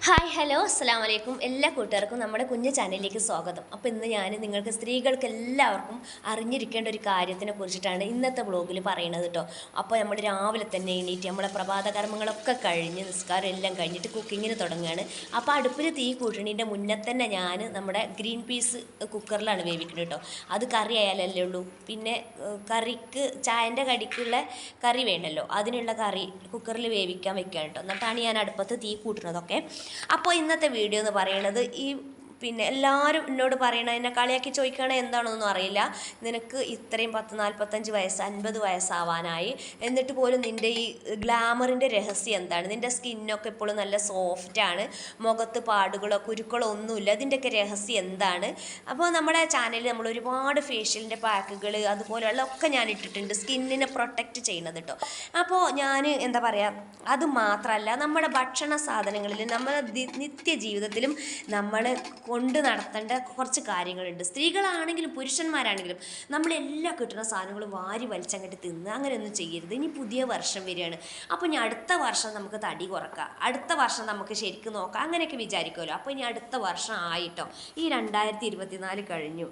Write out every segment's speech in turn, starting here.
Hi hello അസ്സാം വലൈക്കും എല്ലാ കൂട്ടുകാർക്കും നമ്മുടെ കുഞ്ഞു ചാനലിലേക്ക് സ്വാഗതം. അപ്പോൾ ഇന്ന് ഞാൻ നിങ്ങൾക്ക് സ്ത്രീകൾക്ക് എല്ലാവർക്കും അറിഞ്ഞിരിക്കേണ്ട ഒരു കാര്യത്തിനെ കുറിച്ചിട്ടാണ് ഇന്നത്തെ വ്ളോഗിൽ പറയുന്നത് കേട്ടോ. അപ്പോൾ നമ്മൾ രാവിലെ തന്നെ എണീറ്റ് നമ്മളെ പ്രഭാത കർമ്മങ്ങളൊക്കെ കഴിഞ്ഞ് നിസ്കാരം എല്ലാം കഴിഞ്ഞിട്ട് കുക്കിങ്ങിന് തുടങ്ങുകയാണ്. അപ്പോൾ അടുപ്പിൽ തീ കൂട്ടണീൻ്റെ മുന്നേ തന്നെ ഞാൻ നമ്മുടെ ഗ്രീൻ പീസ് കുക്കറിലാണ് വേവിക്കുന്നത് കേട്ടോ. അത് കറി ആയാലല്ലേ ഉള്ളൂ, പിന്നെ കറിക്ക് ചായൻ്റെ കടിക്കുള്ള കറി വേണ്ടല്ലോ, അതിനുള്ള കറി കുക്കറിൽ വേവിക്കാൻ വെക്കുകയാണ് കേട്ടോ. എന്നിട്ടാണ് ഞാൻ അടുപ്പത്ത് തീ കൂട്ടുന്നതൊക്കെ. അപ്പോൾ ഇന്നത്തെ വീഡിയോ എന്ന് പറയുന്നത് പിന്നെ എല്ലാവരും എന്നോട് പറയണ എന്നെ കളിയാക്കി ചോദിക്കണേ എന്താണെന്നൊന്നും അറിയില്ല, നിനക്ക് ഇത്രയും 40-45 വയസ്സ് 50 വയസ്സാവാനായി, എന്നിട്ട് പോലും നിൻ്റെ ഈ ഗ്ലാമറിൻ്റെ രഹസ്യം എന്താണ്? നിൻ്റെ സ്കിന്നൊക്കെ ഇപ്പോഴും നല്ല സോഫ്റ്റാണ്, മുഖത്ത് പാടുകളോ കുരുക്കളോ ഒന്നുമില്ല, ഇതിൻ്റെയൊക്കെ രഹസ്യം എന്താണ്? അപ്പോൾ നമ്മുടെ ചാനലിൽ നമ്മൾ ഒരുപാട് ഫേഷ്യലിൻ്റെ പാക്കുകൾ അതുപോലെയുള്ള ഒക്കെ ഞാൻ ഇട്ടിട്ടുണ്ട്, സ്കിന്നിനെ പ്രൊട്ടക്റ്റ് ചെയ്യുന്നത് കേട്ടോ. അപ്പോൾ ഞാൻ എന്താ പറയുക, അത് മാത്രമല്ല നമ്മുടെ ഭക്ഷണ സാധനങ്ങളിൽ നമ്മുടെ നിത്യജീവിതത്തിലും നമ്മൾ കൊണ്ട് നടത്തേണ്ട കുറച്ച് കാര്യങ്ങളുണ്ട്. സ്ത്രീകളാണെങ്കിലും പുരുഷന്മാരാണെങ്കിലും നമ്മളെല്ലാം കിട്ടുന്ന സാധനങ്ങളും വാരി വലിച്ചങ്ങോട്ട് തിന്ന് അങ്ങനെയൊന്നും ചെയ്യരുത്. ഇനി പുതിയ വർഷം വരികയാണ്, അപ്പോൾ ഇനി അടുത്ത വർഷം നമുക്ക് തടി കുറക്കാം, അടുത്ത വർഷം നമുക്ക് ശരിക്കും നോക്കാം, അങ്ങനെയൊക്കെ വിചാരിക്കുമല്ലോ. അപ്പോൾ ഇനി അടുത്ത വർഷം ആയിട്ടോ, ഈ 2024 കഴിഞ്ഞു,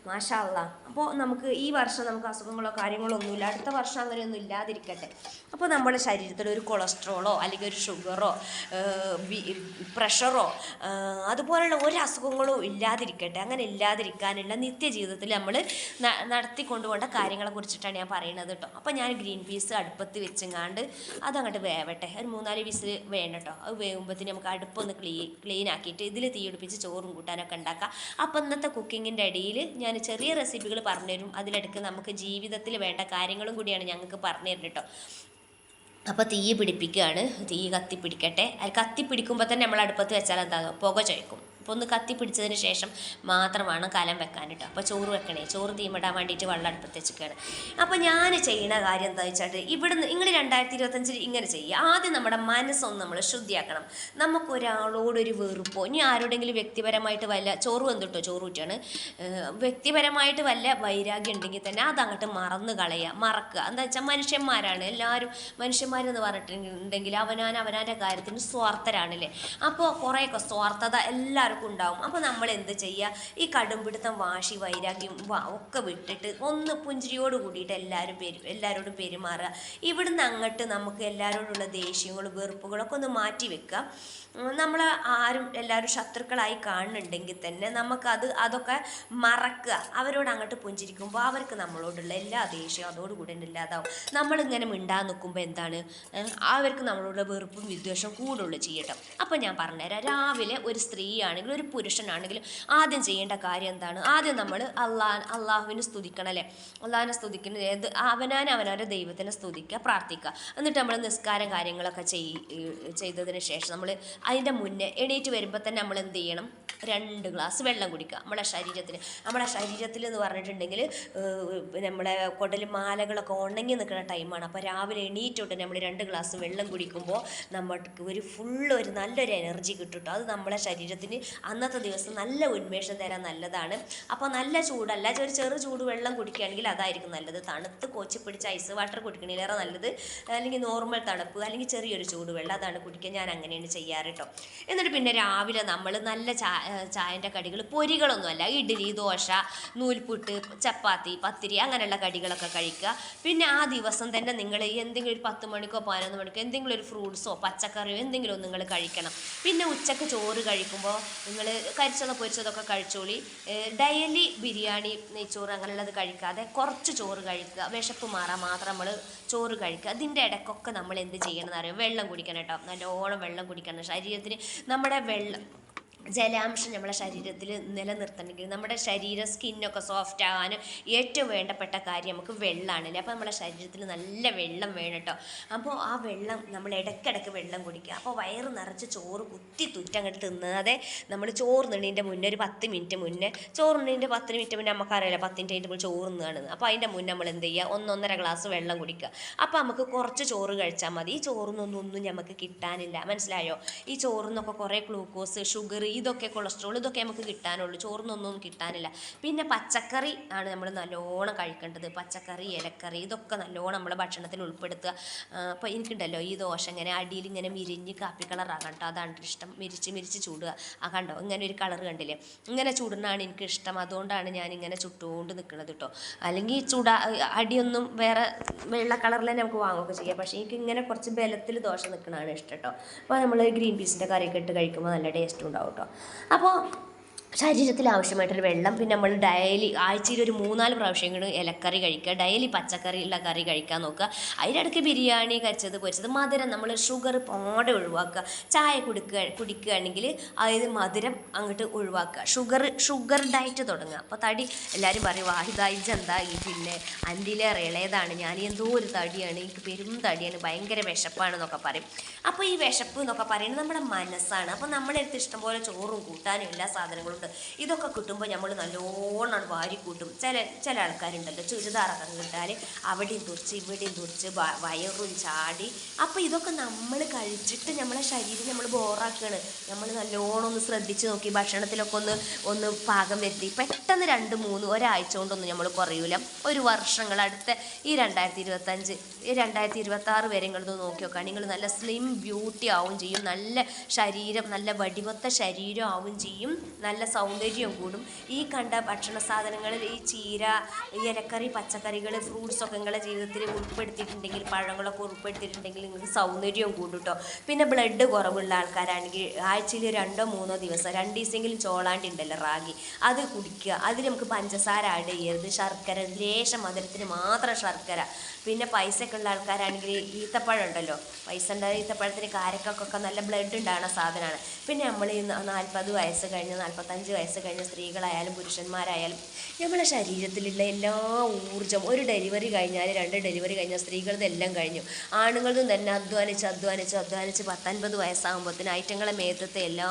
മാഷാ അല്ലാഹ്. അപ്പോൾ നമുക്ക് ഈ വർഷം നമുക്ക് അസുഖങ്ങളോ കാര്യങ്ങളോ ഒന്നുമില്ല, അടുത്ത വർഷം അങ്ങനെയൊന്നും ഇല്ലാതിരിക്കട്ടെ. അപ്പോൾ നമ്മുടെ ശരീരത്തിൽ ഒരു കൊളസ്ട്രോളോ അല്ലെങ്കിൽ ഒരു ഷുഗറോ പ്രഷറോ അതുപോലുള്ള ഒരു അസുഖങ്ങളും ഇല്ലാതിരിക്കട്ടെ. അങ്ങനെ ഇല്ലാതിരിക്കാനുള്ള നിത്യജീവിതത്തിൽ നമ്മൾ നടത്തിക്കൊണ്ടുപോകേണ്ട കാര്യങ്ങളെ കുറിച്ചിട്ടാണ് ഞാൻ പറയുന്നത് കേട്ടോ. അപ്പോൾ ഞാൻ ഗ്രീൻ പീസ് അടുപ്പത്ത് വെച്ചെങ്ങാണ്ട് അതങ്ങോട്ട് വേവട്ടെ, ഒരു 3-4 വിസിൽ വേണം കേട്ടോ. അത് വേവുമ്പോഴത്തേന് നമുക്ക് അടുപ്പൊന്ന് ക്ലീൻ ആക്കിയിട്ട് ഇതിൽ തീപിടിപ്പിച്ച് ചോറും കൂട്ടാനൊക്കെ ഉണ്ടാക്കാം. അപ്പോൾ ഇന്നത്തെ കുക്കിങ്ങിൻ്റെ ഇടയിൽ ഞാൻ ചെറിയ റെസിപ്പികൾ പറഞ്ഞുതരും, അതിലിടയ്ക്ക് നമുക്ക് ജീവിതത്തിൽ വേണ്ട കാര്യങ്ങളും കൂടിയാണ് ഞങ്ങൾക്ക് പറഞ്ഞു തരുന്നത് കേട്ടോ. അപ്പോൾ തീ പിടിപ്പിക്കുകയാണ്, തീ കത്തിപ്പിടിക്കട്ടെ. അത് കത്തിപ്പിടിക്കുമ്പോൾ തന്നെ നമ്മൾ അടുപ്പത്ത് വെച്ചാൽ എന്താണോ പുക ചോയ്ക്കും. അപ്പോൾ ഒന്ന് കത്തിപ്പിടിച്ചതിന് ശേഷം മാത്രമാണ് കലം വെക്കാൻ കേട്ടോ. അപ്പോൾ ചോറ് വെക്കണേ, ചോറ് തീമിടാൻ വേണ്ടിയിട്ട് വെള്ളം അടുപ്പത്ത് വെച്ചിരിക്കുകയാണ്. അപ്പോൾ ഞാൻ ചെയ്യുന്ന കാര്യം എന്താ വെച്ചാൽ, ഇവിടുന്ന് നിങ്ങൾ 2025 ഇങ്ങനെ ചെയ്യുക. ആദ്യം നമ്മുടെ മനസ്സൊന്ന് നമ്മൾ ശുദ്ധിയാക്കണം. നമുക്കൊരാളോടൊരു വെറുപ്പോ ഇനി ആരോടെങ്കിലും വ്യക്തിപരമായിട്ട് വല്ല ചോറ് വന്നിട്ടോ ചോറ് ഊറ്റാണ്, വ്യക്തിപരമായിട്ട് വല്ല വൈരാഗ്യം ഉണ്ടെങ്കിൽ തന്നെ അതങ്ങോട്ട് മറക്കുക. എന്താ വെച്ചാൽ മനുഷ്യന്മാരാണ് എല്ലാവരും, മനുഷ്യന്മാരെന്ന് പറഞ്ഞിട്ടുണ്ടെങ്കിൽ അവനാൻ്റെ കാര്യത്തിന് സ്വാർത്ഥരാണല്ലേ. അപ്പോൾ കുറേയൊക്കെ സ്വാർത്ഥത എല്ലാവരും ഉണ്ടാവും. അപ്പോൾ നമ്മൾ എന്ത് ചെയ്യുക, ഈ കടുംപിടുത്തം വാശി വൈരാഗ്യം ഒക്കെ വിട്ടിട്ട് ഒന്ന് പുഞ്ചിരിയോട് കൂടിയിട്ട് എല്ലാവരോടും പെരുമാറുക. ഇവിടുന്ന് അങ്ങോട്ട് നമുക്ക് എല്ലാവരോടുള്ള ദേഷ്യങ്ങളും വെറുപ്പുകളൊക്കെ ഒന്ന് മാറ്റി വെക്കുക. നമ്മൾ എല്ലാവരും ശത്രുക്കളായി കാണുന്നുണ്ടെങ്കിൽ തന്നെ അതൊക്കെ മറക്കുക. അവരോട് അങ്ങോട്ട് പുഞ്ചിരിക്കുമ്പോൾ അവർക്ക് നമ്മളോടുള്ള എല്ലാ ദേഷ്യവും അതോടുകൂടി തന്നെ ഇല്ലാതാവും. നമ്മളിങ്ങനെ മിണ്ടാൻ നിൽക്കുമ്പോൾ എന്താണ്, അവർക്ക് നമ്മളോടുള്ള വെറുപ്പും വിദ്വേഷവും കൂടുള്ളൂ ചെയ്യട്ടോ. അപ്പോൾ ഞാൻ പറഞ്ഞുതരാം, രാവിലെ ഒരു സ്ത്രീയാണെങ്കിലും ഒരു പുരുഷനാണെങ്കിലും ആദ്യം ചെയ്യേണ്ട കാര്യം എന്താണ്? ആദ്യം നമ്മൾ അള്ളാഹുവിനെ സ്തുതിക്കണം അല്ലേ. അള്ളാഹിനെ സ്തുതിക്കുന്നത് അവനവൻ്റെ ദൈവത്തിനെ സ്തുതിക്കുക, പ്രാർത്ഥിക്കുക. എന്നിട്ട് നമ്മൾ നിസ്കാരം കാര്യങ്ങളൊക്കെ ചെയ്തതിന് ശേഷം നമ്മൾ അതിൻ്റെ മുന്നേ എണീറ്റ് വരുമ്പോൾ തന്നെ നമ്മൾ എന്ത് ചെയ്യണം, 2 ഗ്ലാസ് വെള്ളം കുടിക്കുക. നമ്മുടെ ശരീരത്തിൽ എന്ന് പറഞ്ഞിട്ടുണ്ടെങ്കിൽ നമ്മുടെ കുടൽ മാലകളൊക്കെ ഉണങ്ങി നിൽക്കുന്ന ടൈമാണ്. അപ്പോൾ രാവിലെ എണീറ്റോട്ട് നമ്മൾ 2 ഗ്ലാസ് വെള്ളം കുടിക്കുമ്പോൾ നമുക്ക് ഒരു നല്ലൊരു എനർജി കിട്ടും. അത് നമ്മളെ ശരീരത്തിന് അന്നത്തെ ദിവസം നല്ല ഉന്മേഷം തരാൻ നല്ലതാണ്. അപ്പോൾ നല്ല ചൂടല്ല, ചെറു ചൂട് വെള്ളം കുടിക്കുകയാണെങ്കിൽ അതായിരിക്കും നല്ലത്. തണുത്ത് കോച്ചി പിടിച്ച് ഐസ് വാട്ടർ കുടിക്കണേലേറെ നല്ലത്, അല്ലെങ്കിൽ നോർമൽ തണുപ്പ് അല്ലെങ്കിൽ ചെറിയൊരു ചൂടുവെള്ളം അതാണ് കുടിക്കുക. ഞാൻ അങ്ങനെയാണ് ചെയ്യാറ് കേട്ടോ. എന്നിട്ട് പിന്നെ രാവിലെ നമ്മൾ നല്ല ചായൻ്റെ കടികൾ, പൊരികളൊന്നുമല്ല, ഇഡ്ഡലി ദോശ നൂൽപുട്ട് ചപ്പാത്തി പത്തിരി അങ്ങനെയുള്ള കടികളൊക്കെ കഴിക്കുക. പിന്നെ ആ ദിവസം തന്നെ നിങ്ങൾ എന്തെങ്കിലും ഒരു 10 മണിക്കോ 11 മണിക്കോ എന്തെങ്കിലും ഒരു ഫ്രൂട്ട്സോ പച്ചക്കറിയോ എന്തെങ്കിലും നിങ്ങൾ കഴിക്കണം. പിന്നെ ഉച്ചക്ക് ചോറ് കഴിക്കുമ്പോൾ നിങ്ങൾ കരിച്ചതോ പൊരിച്ചതൊക്കെ കഴിച്ചോളി. ഡെയിലി ബിരിയാണി നെയ്ച്ചോറ് അങ്ങനെയുള്ളത് കഴിക്കാതെ കുറച്ച് ചോറ് കഴിക്കുക, വിശപ്പ് മാറാൻ മാത്രം നമ്മൾ ചോറ് കഴിക്കുക. അതിൻ്റെ ഇടയ്ക്കൊക്കെ നമ്മൾ എന്ത് ചെയ്യണമെന്ന് അറിയാം, വെള്ളം കുടിക്കണം കേട്ടോ. നല്ലോണം വെള്ളം കുടിക്കണം. ശരീരത്തിന് നമ്മുടെ ജലാംശം നമ്മളെ ശരീരത്തിൽ നിലനിർത്തണമെങ്കിൽ, നമ്മുടെ സ്കിന്നൊക്കെ സോഫ്റ്റ് ആകാനും ഏറ്റവും വേണ്ടപ്പെട്ട കാര്യം നമുക്ക് വെള്ളമാണല്ലേ. അപ്പോൾ നമ്മുടെ ശരീരത്തിൽ നല്ല വെള്ളം വേണം കേട്ടോ. അപ്പോൾ ആ വെള്ളം നമ്മൾ ഇടയ്ക്കിടയ്ക്ക് വെള്ളം കുടിക്കുക. അപ്പോൾ വയറ് നിറച്ച് ചോറ് കുത്തി തുറ്റങ്ങോട്ട് തിന്നാതെ നമ്മൾ ചോറ് തിന്നതിൻ്റെ മുന്നേ ഒരു 10 മിനിറ്റ് മുന്നേ, ചോറ് തിന്നതിൻ്റെ 10 മിനിറ്റ് മുന്നേ നമുക്കറിയില്ല 10 മിനിറ്റ് കഴിഞ്ഞിട്ട് ചോറ് തിന്നാണ്. അപ്പോൾ അതിൻ്റെ മുന്നേ നമ്മൾ എന്ത് ചെയ്യുക, 1-1.5 ഗ്ലാസ് വെള്ളം കുടിക്കുക. അപ്പോൾ നമുക്ക് കുറച്ച് ചോറ് കഴിച്ചാൽ മതി. ഈ ചോറിനൊന്നും നമുക്ക് കിട്ടാനില്ല, മനസ്സിലായോ? ഈ ചോറിനൊക്കെ കുറേ ഗ്ലൂക്കോസ് ഷുഗർ ഇതൊക്കെ കൊളസ്ട്രോൾ ഇതൊക്കെ നമുക്ക് കിട്ടാനുള്ളൂ, ചോറിനൊന്നും കിട്ടാനില്ല. പിന്നെ പച്ചക്കറി ആണ് നമ്മൾ നല്ലോണം കഴിക്കേണ്ടത്. പച്ചക്കറി, ഇലക്കറി ഇതൊക്കെ നല്ലോണം നമ്മളെ ഭക്ഷണത്തിൽ ഉൾപ്പെടുത്തുക. അപ്പോൾ എനിക്കുണ്ടല്ലോ ഈ ദോശ ഇങ്ങനെ അടിയിൽ ഇങ്ങനെ മിരിഞ്ഞ് കാപ്പി കളറാകണം കേട്ടോ, അതാണ് ഇഷ്ടം. മിരിച്ച് ചൂടുക. കണ്ടോ ഇങ്ങനെ ഒരു കളർ കണ്ടില്ലേ, ഇങ്ങനെ ചൂടുന്നതാണ് എനിക്ക് ഇഷ്ടം. അതുകൊണ്ടാണ് ഞാൻ ഇങ്ങനെ ചുട്ടുകൊണ്ട് നിൽക്കുന്നത് കേട്ടോ. അല്ലെങ്കിൽ അടിയൊന്നും വേറെ വെള്ള കളറിൽ തന്നെ നമുക്ക് വാങ്ങുകയൊക്കെ ചെയ്യാം. പക്ഷേ എനിക്ക് ഇങ്ങനെ കുറച്ച് ബലത്തിൽ ദോശ നിൽക്കുന്നതാണ് ഇഷ്ടം കേട്ടോ. അപ്പോൾ നമ്മൾ ഗ്രീൻ പീസിൻ്റെ കറിയൊക്കെ ഇട്ട് കഴിക്കുമ്പോൾ നല്ല ടേസ്റ്റ് ഉണ്ടാവും കേട്ടോ. അപ്പോൾ ശരീരത്തിൽ ആവശ്യമായിട്ടൊരു വെള്ളം, പിന്നെ നമ്മൾ ഡെയിലി ആഴ്ചയിൽ ഒരു 3-4 പ്രാവശ്യമെങ്കിലും ഇലക്കറി കഴിക്കുക, ഡെയിലി പച്ചക്കറിയുള്ള കറി കഴിക്കാൻ നോക്കുക. അതിനിടയ്ക്ക് ബിരിയാണി, കരിച്ചത്, പൊരിച്ചത്, മധുരം നമ്മൾ ഷുഗർ പാടെ ഒഴിവാക്കുക. ചായ കുടിക്കുകയാണെങ്കിൽ അതായത് മധുരം അങ്ങോട്ട് ഒഴിവാക്കുക. ഷുഗർ ഡയറ്റ് തുടങ്ങുക. അപ്പോൾ തടി എല്ലാവരും പറയും വാഹിദായിജ് എന്താ ഈ പിന്നെ അൻറ്റിലേറെ ഇളയതാണ്, ഞാൻ എന്തോ ഒരു തടിയാണ്, എനിക്ക് പെരും തടിയാണ്, ഭയങ്കര വിശപ്പാണെന്നൊക്കെ പറയും. അപ്പോൾ ഈ വിശപ്പ് എന്നൊക്കെ പറയുന്നത് നമ്മുടെ മനസ്സാണ്. അപ്പോൾ നമ്മളെടുത്ത് ഇഷ്ടംപോലെ ചോറും കൂട്ടാനും എല്ലാ സാധനങ്ങളും ഇതൊക്കെ കിട്ടുമ്പോൾ നമ്മൾ നല്ലോണം വാരി കൂട്ടും. ചില ആൾക്കാരുണ്ടല്ലോ ചുരിദാറൊക്കെ കിട്ടാൽ അവിടെയും തുറിച്ച് ഇവിടെയും തുറിച്ച് വയറും ചാടി. അപ്പോൾ ഇതൊക്കെ നമ്മൾ കഴിച്ചിട്ട് നമ്മളെ ശരീരം നമ്മൾ ബോറാക്കുകയാണ്. നമ്മൾ നല്ലോണം ഒന്ന് ശ്രദ്ധിച്ച് നോക്കി ഭക്ഷണത്തിലൊക്കെ ഒന്ന് പാകം വരുത്തി പെട്ടെന്ന് 2-3 ഒരാഴ്ച കൊണ്ടൊന്നും നമ്മൾ കുറയൂല. ഒരു വർഷങ്ങൾ അടുത്ത ഈ 2025 2026 വരെ നിങ്ങളത് നോക്കി നോക്കുക. നിങ്ങൾ നല്ല സ്ലിം ബ്യൂട്ടി ആവും ചെയ്യും, നല്ല ശരീരം, നല്ല വടിവത്ത ശരീരം ആവും ചെയ്യും, നല്ല സൗന്ദര്യം കൂടും. ഈ കണ്ട ഭക്ഷണ സാധനങ്ങളിൽ ഈ ചീര, ഇലക്കറി, പച്ചക്കറികൾ, ഫ്രൂട്ട്സൊക്കെ നിങ്ങളുടെ ജീവിതത്തിൽ ഉൾപ്പെടുത്തിയിട്ടുണ്ടെങ്കിൽ, പഴങ്ങളൊക്കെ ഉൾപ്പെടുത്തിയിട്ടുണ്ടെങ്കിൽ നിങ്ങൾക്ക് സൗന്ദര്യവും കൂടും കേട്ടോ. പിന്നെ ബ്ലഡ് കുറവുള്ള ആൾക്കാരാണെങ്കിൽ ആഴ്ചയിൽ 2-3 ദിവസം 2 ദിവസമെങ്കിലും ചോളാണ്ടി ഉണ്ടല്ലോ റാഗി, അത് കുടിക്കുക. അതിൽ നമുക്ക് പഞ്ചസാര ആഡ് ചെയ്യരുത്, ശർക്കര ലേശം മധുരത്തിന് മാത്രം ശർക്കര. പിന്നെ പൈസയൊക്കെ ഉള്ള ആൾക്കാരാണെങ്കിൽ ഈത്തപ്പഴം ഉണ്ടല്ലോ, പൈസ ഉണ്ടായ ഈത്തപ്പഴത്തിന് കാരക്കൊക്കെ നല്ല ബ്ലഡ് ഉണ്ടാകുന്ന സാധനമാണ്. പിന്നെ നമ്മൾ ഈ 40 വയസ്സ് കഴിഞ്ഞ് 45 വയസ്സ് കഴിഞ്ഞ സ്ത്രീകളായാലും പുരുഷന്മാരായാലും നമ്മുടെ ശരീരത്തിലുള്ള എല്ലാ ഊർജ്ജം, ഒരു ഡെലിവറി കഴിഞ്ഞാൽ 2 ഡെലിവറി കഴിഞ്ഞാൽ സ്ത്രീകളുടെ എല്ലാം കഴിഞ്ഞു. ആണുങ്ങളതും തന്നെ അധ്വാനിച്ച് 10-50 വയസ്സാകുമ്പോഴത്തേന് ഐറ്റങ്ങളെ മേത്തത്തെ എല്ലാ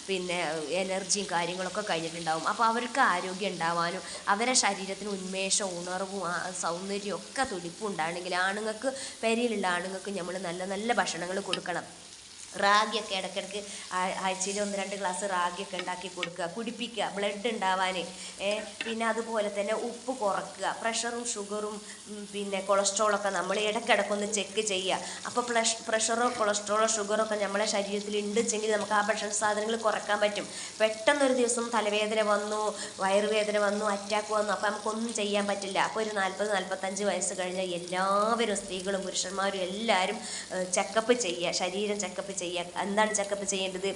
പിന്നെ എനർജിയും കാര്യങ്ങളൊക്കെ കഴിഞ്ഞിട്ടുണ്ടാവും. അപ്പോൾ അവർക്ക് ആരോഗ്യം ഉണ്ടാവാനും അവരുടെ ശരീരത്തിന് ഉന്മേഷവും ഉണർവും സൗന്ദര്യവും ഒക്കെ തുടിപ്പും ഉണ്ടാണെങ്കിൽ പെരിയിലുള്ള ആണുങ്ങൾക്ക് നമ്മൾ നല്ല നല്ല ഭക്ഷണങ്ങൾ കൊടുക്കണം. റാഗിയൊക്കെ ഇടയ്ക്കിടയ്ക്ക് ആഴ്ചയിൽ 1-2 ഗ്ലാസ് റാഗിയൊക്കെ ഉണ്ടാക്കി കൊടുക്കുക, കുടിപ്പിക്കുക, ബ്ലഡ് ഉണ്ടാവാൻ. പിന്നെ അതുപോലെ തന്നെ ഉപ്പ് കുറയ്ക്കുക, പ്രഷറും ഷുഗറും പിന്നെ കൊളസ്ട്രോളൊക്കെ നമ്മൾ ഇടയ്ക്കിടയ്ക്കൊന്ന് ചെക്ക് ചെയ്യുക. അപ്പോൾ പ്രഷറോ കൊളസ്ട്രോളോ ഷുഗറൊക്കെ നമ്മളെ ശരീരത്തിൽ ഉണ്ടെങ്കിൽ നമുക്ക് ആ ഭക്ഷണ സാധനങ്ങൾ കുറയ്ക്കാൻ പറ്റും. പെട്ടെന്നൊരു ദിവസം തലവേദന വന്നു, വയറുവേദന വന്നു, അറ്റാക്ക് വന്നു, അപ്പോൾ നമുക്കൊന്നും ചെയ്യാൻ പറ്റില്ല. അപ്പോൾ ഒരു 40-45 വയസ്സ് കഴിഞ്ഞാൽ എല്ലാവരും സ്ത്രീകളും പുരുഷന്മാരും എല്ലാവരും ചെക്കപ്പ് ചെയ്യുക, ശരീരം ചെക്കപ്പ് ചെയ്യുക. എന്താണ് ചെക്കപ്പ് ചെയ്യേണ്ടത്?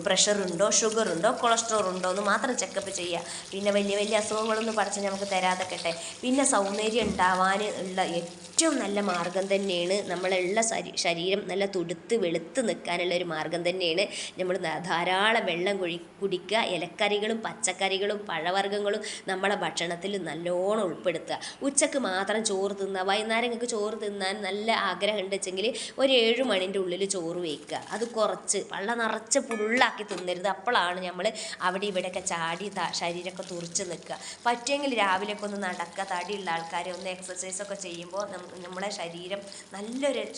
പ്രഷറുണ്ടോ, ഷുഗറുണ്ടോ, കൊളസ്ട്രോൾ ഉണ്ടോ എന്ന് മാത്രം ചെക്കപ്പ് ചെയ്യുക. പിന്നെ വലിയ വലിയ അസുഖങ്ങളൊന്നും പഠിച്ച് നമുക്ക് തരാതെക്കട്ടെ. പിന്നെ സൗന്ദര്യം ഉണ്ടാവാൻ ഉള്ള ഏറ്റവും നല്ല മാർഗം തന്നെയാണ് നമ്മളുള്ള ശരീരം നല്ല തുടുത്ത് വെളുത്ത് നിൽക്കാനുള്ള ഒരു മാർഗം തന്നെയാണ് നമ്മൾ ധാരാളം വെള്ളം കുടിക്കുക, ഇലക്കറികളും പച്ചക്കറികളും പഴവർഗ്ഗങ്ങളും നമ്മളെ ഭക്ഷണത്തിൽ നല്ലോണം ഉൾപ്പെടുത്തുക. ഉച്ചക്ക് മാത്രം ചോറ് തിന്നുക. വൈകുന്നേരം നിങ്ങൾക്ക് ചോറ് തിന്നാൻ നല്ല ആഗ്രഹം ഉണ്ടെങ്കിൽ ഒരു 7 മണിൻ്റെ ഉള്ളിൽ ചോറ് വയ്ക്കുക. അത് കുറച്ച് പള്ള നിറച്ച് ഫുള്ളാക്കി തിന്നരുത്. അപ്പോഴാണ് നമ്മൾ അവിടെ ഇവിടെയൊക്കെ ചാടി ശരീരമൊക്കെ തുറിച്ച് നിൽക്കുക. പറ്റുമെങ്കിൽ രാവിലെയൊക്കെ ഒന്ന് നടക്കുക. തടിയുള്ള ആൾക്കാരെ ഒന്ന് എക്സസൈസൊക്കെ ചെയ്യുമ്പോൾ നമ്മളെ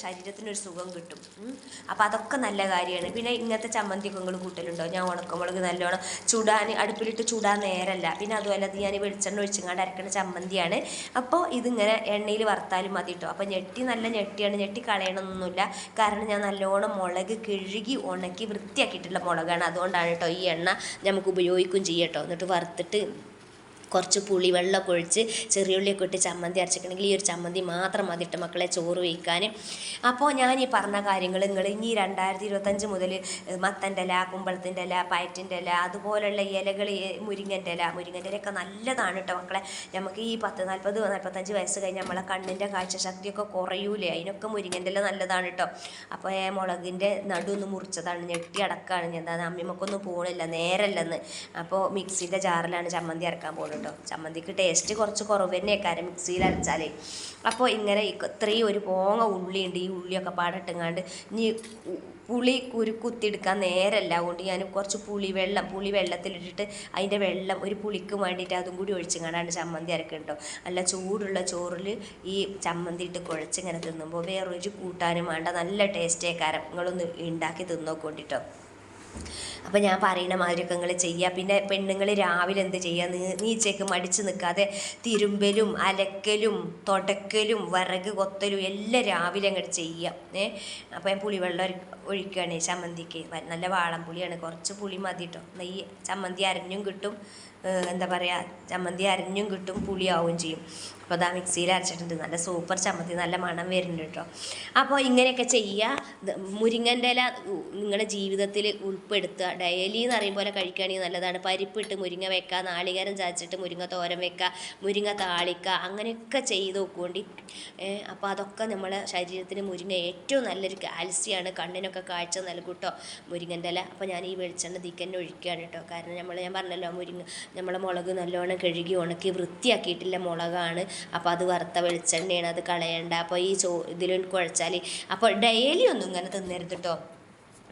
ശരീരത്തിനൊരു സുഖം കിട്ടും. അപ്പോൾ അതൊക്കെ നല്ല കാര്യമാണ്. പിന്നെ ഇങ്ങനത്തെ ചമ്മന്തിയൊക്കെ നിങ്ങൾ കൂട്ടലുണ്ടോ? ഞാൻ ഉണക്കമുളക് നല്ലോണം അടുപ്പിലിട്ട് ചൂടാൻ നേരമല്ല. പിന്നെ അതുപോലെ ഞാൻ വെളിച്ചെണ്ണ ഒഴിച്ചങ്ങാണ്ട് അരക്കുന്ന ചമ്മന്തിയാണ്. അപ്പോൾ ഇതിങ്ങനെ എണ്ണയിൽ വറുത്താലും മതി കേട്ടോ. അപ്പോൾ നല്ല ഞെട്ടിയാണ്, ഞെട്ടി കളയണമെന്നൊന്നുമില്ല. കാരണം ഞാൻ നല്ലോണം മുളക് കഴുകി ഉണക്കി വൃത്തിയാക്കിയിട്ടുള്ള മുളകാണ്. അതുകൊണ്ടാണ് കേട്ടോ ഈ എണ്ണ നമുക്ക് ഉപയോഗിക്കും ചെയ്യട്ടോ. എന്നിട്ട് വറുത്തിട്ട് കുറച്ച് പുളിവെള്ളമൊക്കെ ഒഴിച്ച് ചെറിയുള്ളിയൊക്കെ ഇട്ട് ചമ്മന്തി അരച്ചിട്ടുണ്ടെങ്കിൽ ഈ ഒരു ചമ്മന്തി മാത്രം മതിയിട്ട് മക്കളെ ചോറ് വയ്ക്കാൻ. അപ്പോൾ ഞാൻ ഈ പറഞ്ഞ കാര്യങ്ങൾ നിങ്ങൾ ഇനി 2025 മുതൽ മത്തൻ്റെ ഇല, കുമ്പളത്തിൻ്റെ ഇല, പയറ്റിൻ്റെ ഇല, അതുപോലുള്ള ഇലകൾ, മുരിങ്ങൻ്റെ ഇലയൊക്കെ നല്ലതാണ് കേട്ടോ മക്കളെ. നമുക്ക് ഈ 40-45 വയസ്സ് കഴിഞ്ഞ് നമ്മളെ കണ്ണിൻ്റെ കാഴ്ചശക്തിയൊക്കെ കുറയൂലേ, അതിനൊക്കെ മുരിങ്ങൻ്റെ ഇല നല്ലതാണ് കേട്ടോ. അപ്പോൾ മുളകിൻ്റെ നടുവൊന്ന് മുറിച്ചതാണ്, ഞെട്ടി അടക്കാണ്. എന്താ അമ്മിമക്കൊന്നും പോകണില്ല, നേരല്ലെന്ന്. അപ്പോൾ മിക്സിൻ്റെ ജാറിലാണ് ചമ്മന്തി അരക്കാൻ പോകുന്നത് കേട്ടോ. ചമ്മന്തിക്ക് ടേസ്റ്റ് കുറച്ച് കുറവ് തന്നെയൊക്കെ മിക്സിയിൽ അരച്ചാൽ. അപ്പോൾ ഇങ്ങനെ ഇത്രയും ഒരു പോങ്ങ ഉള്ളിയുണ്ട്. ഈ ഉള്ളിയൊക്കെ പാടിട്ടുങ്ങാണ്ട് ഇനി പുളി കുത്തിയെടുക്കാൻ നേരമല്ല. അതുകൊണ്ട് ഞാൻ കുറച്ച് പുളി വെള്ളത്തിലിട്ടിട്ട് അതിൻ്റെ വെള്ളം ഒരു പുളിക്ക് വേണ്ടിയിട്ട് അതും കൂടി ഒഴിച്ചിങ്ങാണ്ടാണ് ചമ്മന്തി അരക്കുക കേട്ടോ. നല്ല ചൂടുള്ള ചോറിൽ ഈ ചമ്മന്തി ഇട്ട് കുഴച്ചിങ്ങനെ തിന്നുമ്പോൾ വേറൊരു കൂട്ടാനും വേണ്ട, നല്ല ടേസ്റ്റേക്കാരം. നിങ്ങളൊന്ന് ഉണ്ടാക്കി തിന്നോക്കൊണ്ടിട്ടോ. അപ്പോൾ ഞാൻ പറയുന്ന മാതിരിയൊക്കെ നിങ്ങൾ ചെയ്യുക. പിന്നെ പെണ്ണുങ്ങൾ രാവിലെ എന്ത് ചെയ്യുക, നീച്ചയ്ക്ക് മടിച്ച് നിൽക്കാതെ തിരുമ്പലും അലക്കലും തുടക്കലും വിറക് കൊത്തലും എല്ലാം രാവിലെ അങ്ങോട്ട് ചെയ്യുക. അപ്പോൾ ഞാൻ പുളിവെള്ളം ഒഴിക്കുകയാണ് ചമ്മന്തിക്ക്. നല്ല വാളം പുളിയാണ്, കുറച്ച് പുളി മതി കേട്ടോ. ഈ ചമ്മന്തി അരഞ്ഞും കിട്ടും, എന്താ പറയുക, ചമ്മന്തി അരഞ്ഞും കിട്ടും, പുളിയാവുകയും ചെയ്യും. അപ്പോൾ അതാ മിക്സിയിൽ അരച്ചിട്ടുണ്ട്. നല്ല സൂപ്പർ ചമ്മന്തി, നല്ല മണം വരുന്നുണ്ട് കേട്ടോ. അപ്പോൾ ഇങ്ങനെയൊക്കെ ചെയ്യുക. മുരിങ്ങൻ്റെ ഇല നിങ്ങളുടെ ജീവിതത്തിൽ ഉൾപ്പെടുത്തുക. ഡെയിലി എന്ന് പറയും പോലെ കഴിക്കുകയാണെങ്കിൽ നല്ലതാണ്. പരിപ്പിട്ട് മുരിങ്ങ വെക്കുക, നാളികേരം ചതച്ചിട്ട് മുരിങ്ങ തോരൻ വെക്കുക, മുരിങ്ങ താളിക്കുക, അങ്ങനെയൊക്കെ ചെയ്ത് നോക്കുകൊണ്ട്. അപ്പോൾ അതൊക്കെ നമ്മളെ ശരീരത്തിന് മുരിങ്ങ ഏറ്റവും നല്ലൊരു കാൽസ്യമാണ്, കണ്ണിനൊക്കെ കാഴ്ച നൽകും കേട്ടോ മുരിങ്ങൻ്റെ ഇല. അപ്പോൾ ഞാൻ ഈ വെളിച്ചെണ്ണ തീക്കന്നെ ഒഴിക്കുകയാണ് കേട്ടോ. കാരണം ഞാൻ പറഞ്ഞല്ലോ, നമ്മളെ മുളക് നല്ലോണം കഴുകി ഉണക്കി വൃത്തിയാക്കിയിട്ടില്ല മുളകാണ്. അപ്പോൾ അത് വറുത്ത വെളിച്ചെണ്ണയാണ്, അത് കളയണ്ട. അപ്പോൾ ഈ ഇതിൽ കുഴച്ചാൽ, അപ്പോൾ ഡെയിലി ഒന്നും ഇങ്ങനെ തിന്നരുത് കേട്ടോ.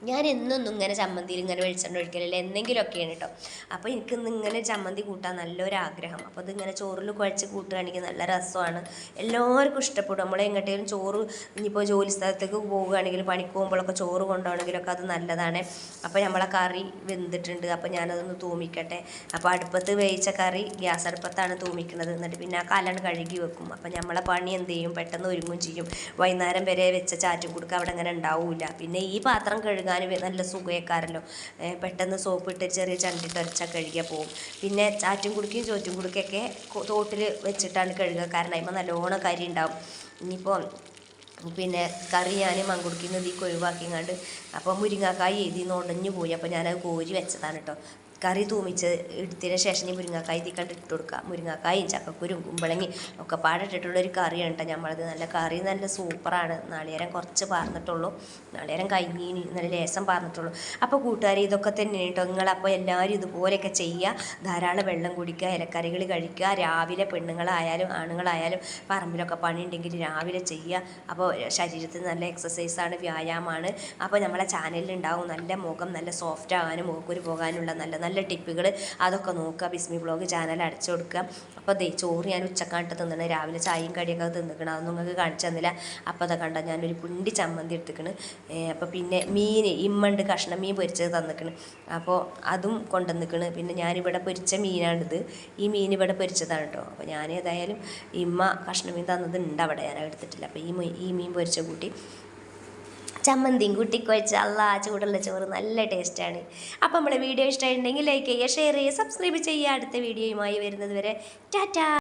ഞാൻ എന്നൊന്നും ഇങ്ങനെ ചമ്മന്തിയിൽ ഇങ്ങനെ വെളിച്ചെണ്ണ ഒഴിക്കലില്ല, എന്തെങ്കിലുമൊക്കെയാണ് കേട്ടോ. അപ്പോൾ എനിക്കിന്ന് ഇങ്ങനെ ചമ്മന്തി കൂട്ടാൻ നല്ലൊരാഗ്രഹം. അപ്പോൾ ഇതിങ്ങനെ ചോറിൽ കുഴച്ച് കൂട്ടുകയാണെങ്കിൽ നല്ല രസമാണ്, എല്ലാവർക്കും ഇഷ്ടപ്പെടും. നമ്മൾ എങ്ങോട്ടെങ്കിലും ചോറ്, ഇനിയിപ്പോൾ ജോലി സ്ഥലത്തേക്ക് പോവുകയാണെങ്കിൽ, പണിക്ക് പോകുമ്പോഴൊക്കെ ചോറ് കൊണ്ടുപോകണമെങ്കിലൊക്കെ അത് നല്ലതാണ്. അപ്പോൾ നമ്മളെ കറി വെന്തിട്ടുണ്ട്. അപ്പോൾ ഞാനതൊന്ന് തൂമിക്കട്ടെ. അപ്പോൾ അടുപ്പത്ത് വേവിച്ച കറി ഗ്യാസ് അടുപ്പത്താണ് തൂമിക്കുന്നത്. എന്നിട്ട് പിന്നെ ആ കലം കഴുകി വെക്കും. അപ്പോൾ നമ്മളെ പണി എന്ത് ചെയ്യും, പെട്ടെന്ന് ഒരുങ്ങും ചെയ്യും. വൈകുന്നേരം വരെ വെച്ച ചാറ്റും കൊടുക്കുക അവിടെ അങ്ങനെ ഉണ്ടാവില്ല. പിന്നെ ഈ പാത്രം കഴുകാൻ നല്ല സുഖക്കാരല്ലോ, പെട്ടെന്ന് സോപ്പിട്ട് ചെറിയ ചണ്ടിട്ട് അരച്ചാൽ കഴുകിയാൽ പോകും. പിന്നെ ചാറ്റും കുടുക്കയും ചോറ്റും കുടുക്കൊക്കെ തോട്ടിൽ വെച്ചിട്ടാണ് കഴുകുക, കാരണം അതിമ്പോൾ നല്ലോണം കരി ഉണ്ടാവും. ഇനിയിപ്പോൾ പിന്നെ കറി ഞാൻ മങ്കുടുക്കിന്ന് ഇതിൽ ഒഴിവാക്കിങ്ങാണ്ട്, അപ്പോൾ മുരിങ്ങാക്കായി ഇതിന്ന് ഉടഞ്ഞു പോയി. അപ്പോൾ ഞാനത് കോരി വെച്ചതാണ് കേട്ടോ. കറി തൂമിച്ച് എടുത്തതിന് ശേഷം മുരിങ്ങാക്കായി ഇതിൽ കണ്ട് ഇട്ട് കൊടുക്കുക. മുരിങ്ങാക്കായും ചക്കക്കുരും കുമ്പളങ്ങി ഒക്കെ പാടിട്ടിട്ടുള്ളൊരു കറിയാണ് കേട്ടോ നമ്മളത്. നല്ല കറി നല്ല സൂപ്പറാണ്. നാളികേരം കുറച്ച് പാർന്നിട്ടുള്ളൂ, നാളികേരം കഴിഞ്ഞിന് നല്ല ലേസം പാർന്നിട്ടുള്ളൂ. അപ്പോൾ കൂട്ടുകാർ ഇതൊക്കെ തന്നെയാണ് കേട്ടോ. നിങ്ങളപ്പോൾ എല്ലാവരും ഇതുപോലെയൊക്കെ ചെയ്യുക. ധാരാളം വെള്ളം കുടിക്കുക, ഇലക്കറികൾ കഴിക്കുക. രാവിലെ പെണ്ണുങ്ങളായാലും ആണുങ്ങളായാലും പറമ്പിലൊക്കെ പണി ഉണ്ടെങ്കിൽ രാവിലെ ചെയ്യുക. അപ്പോൾ ശരീരത്തിന് നല്ല എക്സസൈസാണ്, വ്യായാമമാണ്. അപ്പോൾ നമ്മളെ ചാനലിലുണ്ടാവും നല്ല മുഖം നല്ല സോഫ്റ്റ് ആകാനും മൂക്കുരു പോകാനുള്ള നല്ല നല്ല ടിപ്പുകൾ, അതൊക്കെ നോക്കുക. ബിസ്മി ബ്ലോഗ് ചാനൽ അടച്ചു കൊടുക്കുക. അപ്പോൾ ചോറ് ഞാൻ ഉച്ചക്കാട്ട് തിന്നണം, രാവിലെ ചായയും കടിയൊക്കെ തിന്നിക്കണം, അതൊന്നും നിങ്ങൾക്ക് കാണിച്ചു തന്നില്ല. അപ്പോൾ അതൊക്കെ കണ്ട ഞാനൊരു പുണ്ടി ചമ്മന്തി എടുത്തിക്കണ്. അപ്പോൾ പിന്നെ മീൻ ഇമ്മണ്ട് കഷ്ണം മീൻ പൊരിച്ചത് തന്നിക്കണ്, അപ്പോൾ അതും കൊണ്ടുവന്നിക്കണ്. പിന്നെ ഞാനിവിടെ പൊരിച്ച മീനാണിത്, ഈ മീൻ ഇവിടെ പൊരിച്ചതാണ് കേട്ടോ. അപ്പോൾ ഞാൻ ഏതായാലും ഇമ്മ കഷ്ണം മീൻ തന്നത് ഉണ്ട് അവിടെ, ഞാൻ എടുത്തിട്ടില്ല. അപ്പോൾ ഈ മീൻ പൊരിച്ച കൂട്ടി ചമ്മന്തിയും കുട്ടിക്കുഴച്ച അല്ലാ ചൂടുള്ള ചോറ് നല്ല ടേസ്റ്റാണ്. അപ്പോൾ നമ്മുടെ വീഡിയോ ഇഷ്ടമായിട്ടുണ്ടെങ്കിൽ ലൈക്ക് ചെയ്യുക, ഷെയർ ചെയ്യുക, സബ്സ്ക്രൈബ് ചെയ്യുക. അടുത്ത വീഡിയോയുമായി വരുന്നത് വരെ ടാറ്റാ.